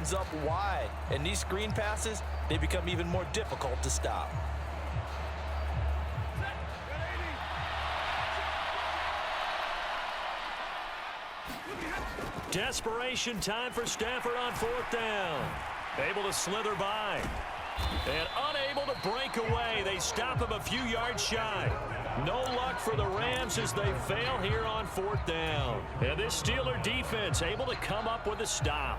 opens up wide. And these screen passes, they become even more difficult to stop. Desperation time for Stafford on 4th down. Able to slither by. And unable to break away. They stop him a few yards shy. No luck for the Rams as they fail here on 4th down. And this Steeler defense able to come up with a stop.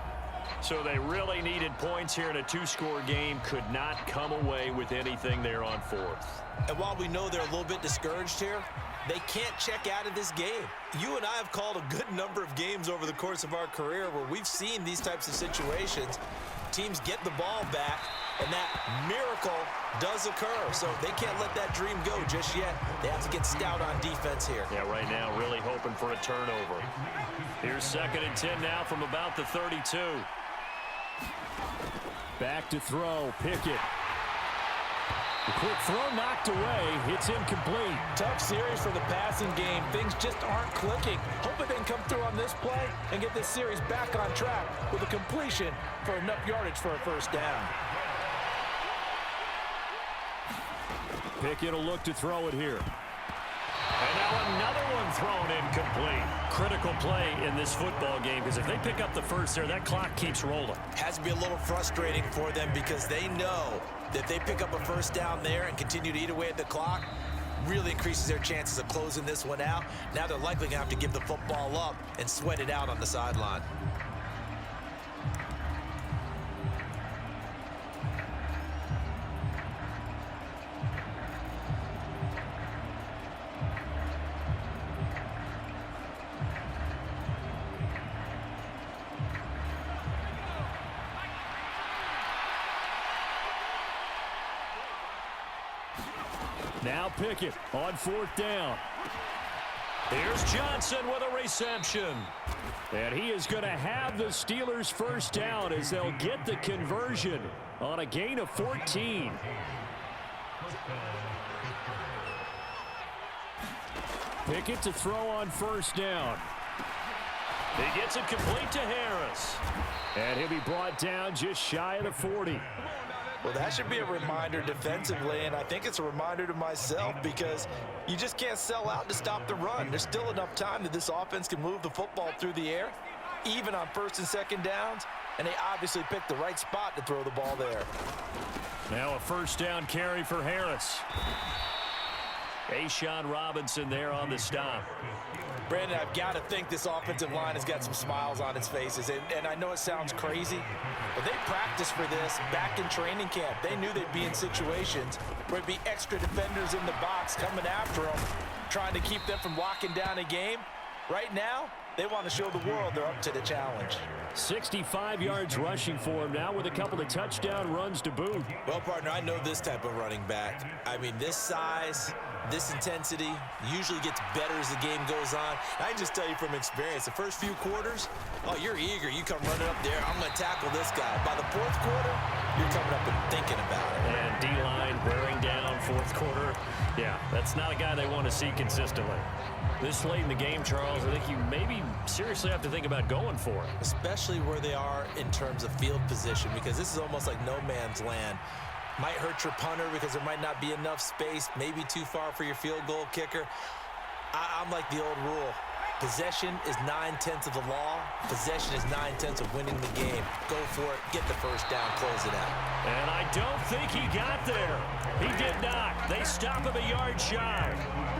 So they really needed points here in a 2-score game. Could not come away with anything there on 4th. And while we know they're a little bit discouraged here, they can't check out of this game. You and I have called a good number of games over the course of our career where we've seen these types of situations. Teams get the ball back, and that miracle does occur. So they can't let that dream go just yet. They have to get stout on defense here. Yeah, right now really hoping for a turnover. Here's 2nd and 10 now from about the 32. Back to throw, Pickett. The quick throw knocked away. It's incomplete. Tough series for the passing game. Things just aren't clicking. Hoping they can come through on this play and get this series back on track with a completion for enough yardage for a 1st down. Pickett will look to throw it here. And now another one thrown incomplete. Critical play in this football game because if they pick up the first there, that clock keeps rolling. Has to be a little frustrating for them because they know that if they pick up a 1st down there and continue to eat away at the clock, really increases their chances of closing this one out. Now they're likely going to have to give the football up and sweat it out on the sideline. Now Pickett on 4th down. Here's Johnson with a reception. And he is going to have the Steelers' 1st down as they'll get the conversion on a gain of 14. Pickett to throw on 1st down. He gets it complete to Harris. And he'll be brought down just shy of the 40. Well, that should be a reminder defensively, and I think it's a reminder to myself because you just can't sell out to stop the run. There's still enough time that this offense can move the football through the air, even on 1st and 2nd downs, and they obviously picked the right spot to throw the ball there. Now a 1st down carry for Harris. A'Shawn Robinson there on the stop. Brandon, I've got to think this offensive line has got some smiles on its faces, and I know it sounds crazy, but they practiced for this back in training camp. They knew they'd be in situations where it'd be extra defenders in the box coming after them, trying to keep them from locking down a game. Right now, they want to show the world they're up to the challenge. 65 yards rushing for him now with a couple of touchdown runs to boot. Well, partner, I know this type of running back. I mean, this size, this intensity usually gets better as the game goes on. I can just tell you from experience, the first few quarters, oh, you're eager. You come running up there, I'm going to tackle this guy. By the 4th quarter, you're coming up and thinking about it. And D-line wearing down 4th quarter. Yeah, that's not a guy they want to see consistently. This late in the game, Charles, I think you maybe seriously have to think about going for it. Especially where they are in terms of field position, because this is almost like no man's land. Might hurt your punter because there might not be enough space, maybe too far for your field goal kicker. I'm like the old rule. Possession is 9/10 of the law. Possession is 9/10 of winning the game. Go for it. Get the 1st down. Close it out. And I don't think he got there. He did not. They stop him a yard shy.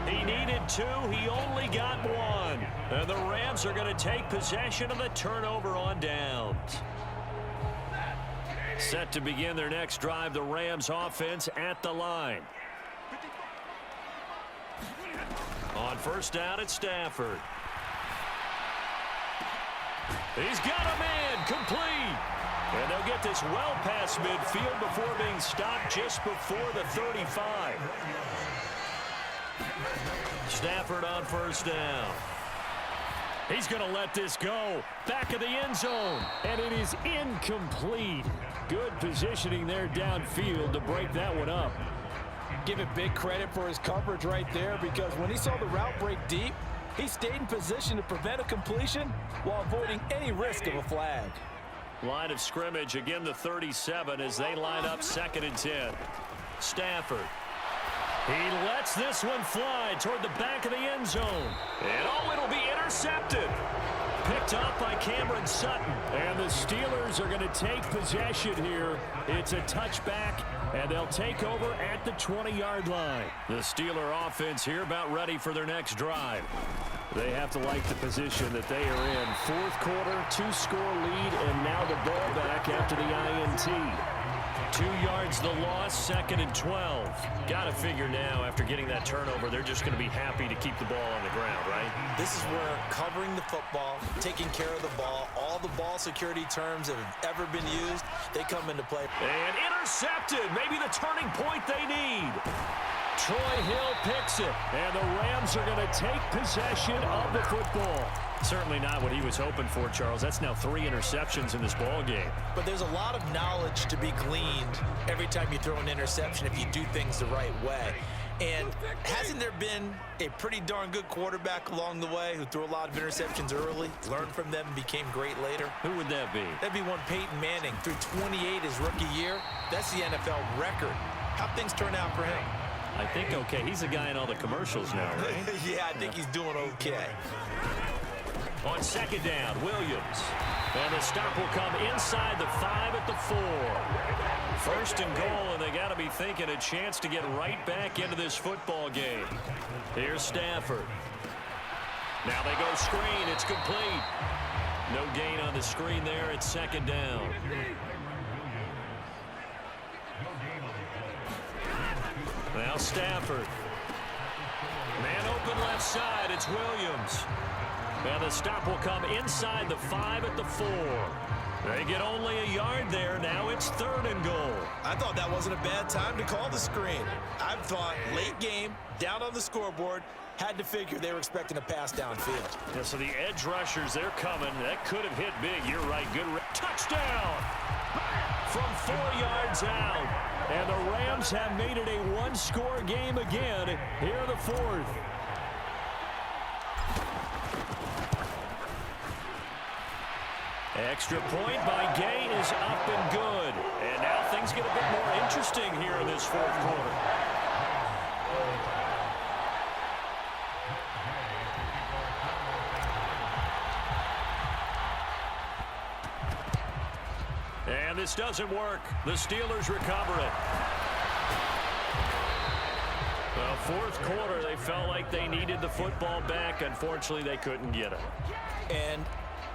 He needed 2. He only got 1. And the Rams are going to take possession of the turnover on downs. Set to begin their next drive, the Rams offense at the line. On 1st down, it's Stafford. He's got a man complete. And they'll get this well past midfield before being stopped just before the 35. Stafford on 1st down. He's going to let this go. Back of the end zone. And it is incomplete. Good positioning there downfield to break that one up. Give it big credit for his coverage right there, because when he saw the route break deep, he stayed in position to prevent a completion while avoiding any risk of a flag. Line of scrimmage, again the 37 as they line up 2nd and 10. Stafford. He lets this one fly toward the back of the end zone. And oh, it'll be intercepted. Picked up by Cameron Sutton. And the Steelers are going to take possession here. It's a touchback, and they'll take over at the 20-yard line. The Steeler offense here about ready for their next drive. They have to like the position that they are in. 4th quarter, 2-score lead, and now the ball back after the INT. 2 yards the loss, 2nd and 12. Got to figure now, after getting that turnover, they're just going to be happy to keep the ball on the ground, right? This is where covering the football, taking care of the ball, all the ball security terms that have ever been used, they come into play. And intercepted, maybe the turning point they need. Troy Hill picks it, and the Rams are going to take possession of the football. Certainly not what he was hoping for, Charles. That's now 3 interceptions in this ball game. But there's a lot of knowledge to be gleaned every time you throw an interception if you do things the right way. And hasn't there been a pretty darn good quarterback along the way who threw a lot of interceptions early, learned from them, and became great later? Who would that be? That'd be one Peyton Manning. Threw 28 his rookie year. That's the NFL record. How'd things turn out for him? I think okay. He's the guy in all the commercials now, right? Yeah, I think he's doing okay. On 2nd down, Williams. And the stop will come inside the 5 at the 4. 1st and goal, and they got to be thinking a chance to get right back into this football game. Here's Stafford. Now they go screen. It's complete. No gain on the screen there. It's 2nd down. Now Stafford. Man open left side. It's Williams. And the stop will come inside the 5 at the 4. They get only a yard there. Now it's 3rd and goal. I thought that wasn't a bad time to call the screen. I thought late game, down on the scoreboard, had to figure they were expecting a pass downfield. Yeah, so the edge rushers, they're coming. That could have hit big. You're right. Good touchdown from 4 yards out. And the Rams have made it a 1-score game again here in the 4th. Extra point by Gay is up and good. And now things get a bit more interesting here in this 4th quarter. And this doesn't work. The Steelers recover it. The 4th quarter, they felt like they needed the football back. Unfortunately, they couldn't get it. And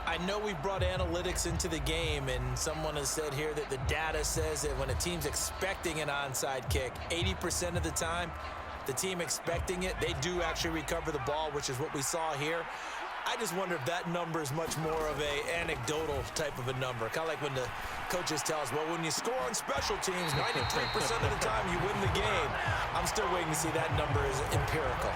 I know we brought analytics into the game, and someone has said here that the data says that when a team's expecting an onside kick, 80% of the time, the team expecting it, they do actually recover the ball, which is what we saw here. I just wonder if that number is much more of a anecdotal type of a number. Kind of like when the coaches tell us, well, when you score on special teams, 93% of the time you win the game. I'm still waiting to see that number is empirical.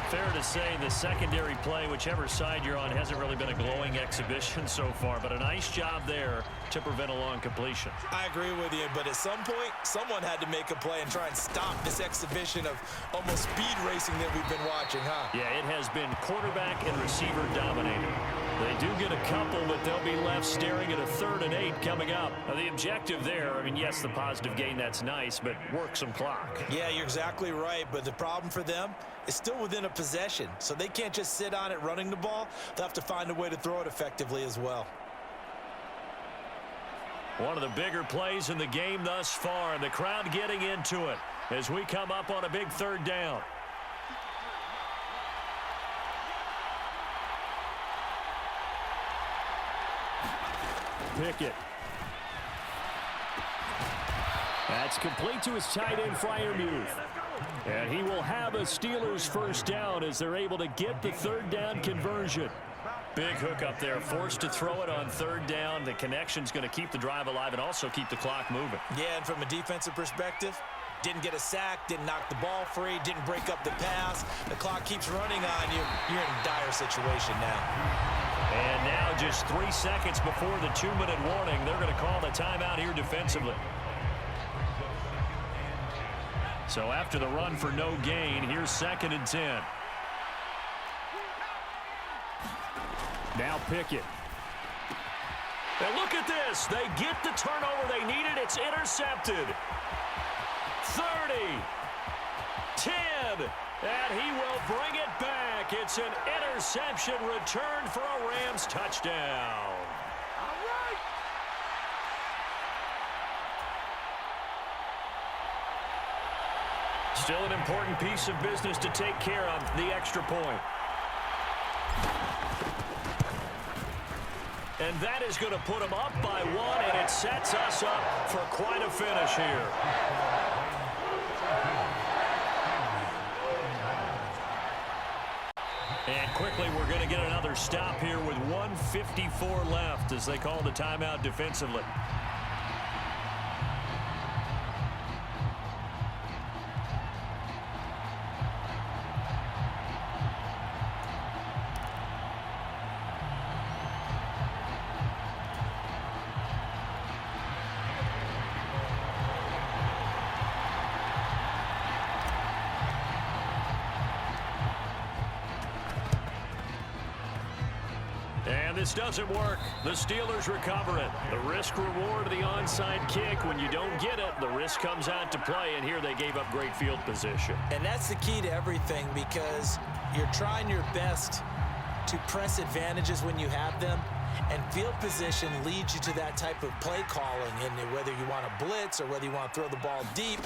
Fair to say the secondary play, whichever side you're on, hasn't really been a glowing exhibition so far, but a nice job there to prevent a long completion. I agree with you, but at some point, someone had to make a play and try and stop this exhibition of almost speed racing that we've been watching, huh? Yeah, it has been quarterback and receiver dominated. They do get a couple, but they'll be left staring at a 3rd and 8 coming up. Now, the objective there, I mean, yes, the positive gain, that's nice, but work some clock. Yeah, you're exactly right, but the problem for them is still within a possession, so they can't just sit on it running the ball. They'll have to find a way to throw it effectively as well. One of the bigger plays in the game thus far, and the crowd getting into it as we come up on a big 3rd down. Pickett. That's complete to his tight end, Freiermuth. And he will have a Steelers 1st down as they're able to get the 3rd down conversion. Big hook up there, forced to throw it on 3rd down. The connection's going to keep the drive alive and also keep the clock moving. Yeah, and from a defensive perspective, didn't get a sack, didn't knock the ball free, didn't break up the pass. The clock keeps running on you. You're in a dire situation now. And now just 3 seconds before the 2-minute warning, they're going to call the timeout here defensively. So after the run for no gain, here's 2nd and 10. Now Pickett. And look at this. They get the turnover they needed. It's intercepted. 30. 10. And he will bring it back. It's an interception return for a Rams touchdown. All right. Still an important piece of business to take care of, the extra point. And that is going to put them up by 1, and it sets us up for quite a finish here. And quickly, we're going to get another stop here with 1:54 left as they call the timeout defensively. And this doesn't work. The Steelers recover it. The risk-reward of the onside kick. When you don't get it, the risk comes out to play, and here they gave up great field position. And that's the key to everything, because you're trying your best to press advantages when you have them, and field position leads you to that type of play calling. And whether you want to blitz or whether you want to throw the ball deep,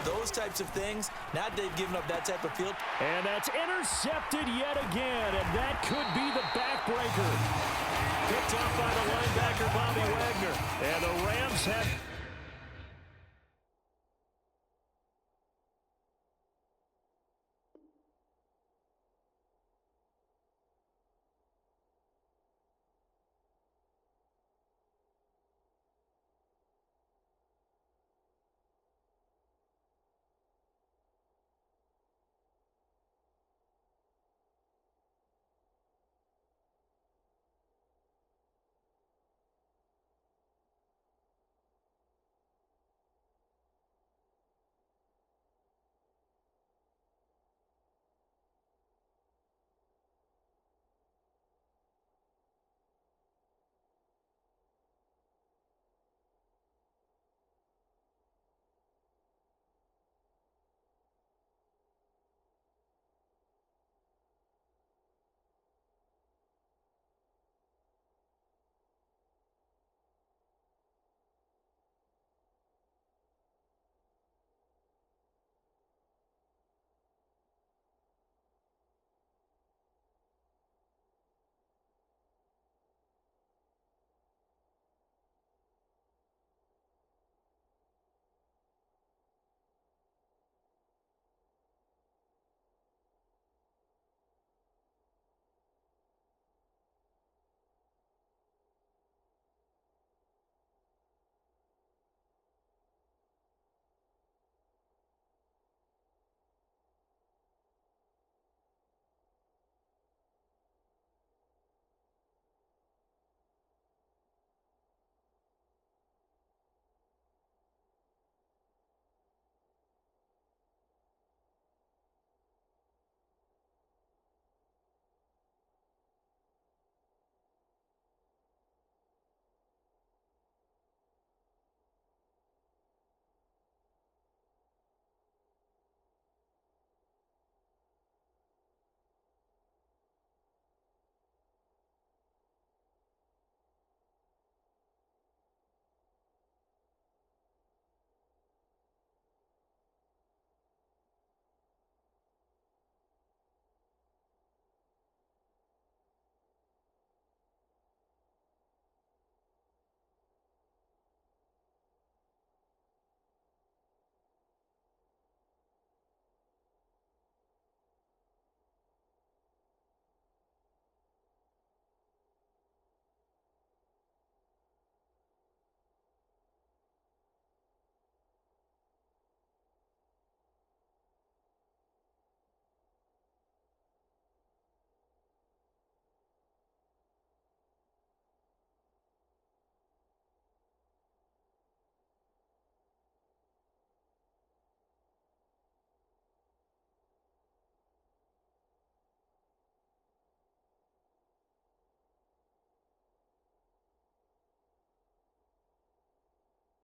those types of things, now they've given up that type of field. And that's intercepted yet again, and that could be the backbreaker. Picked up by the linebacker, Bobby Wagner. And the Rams have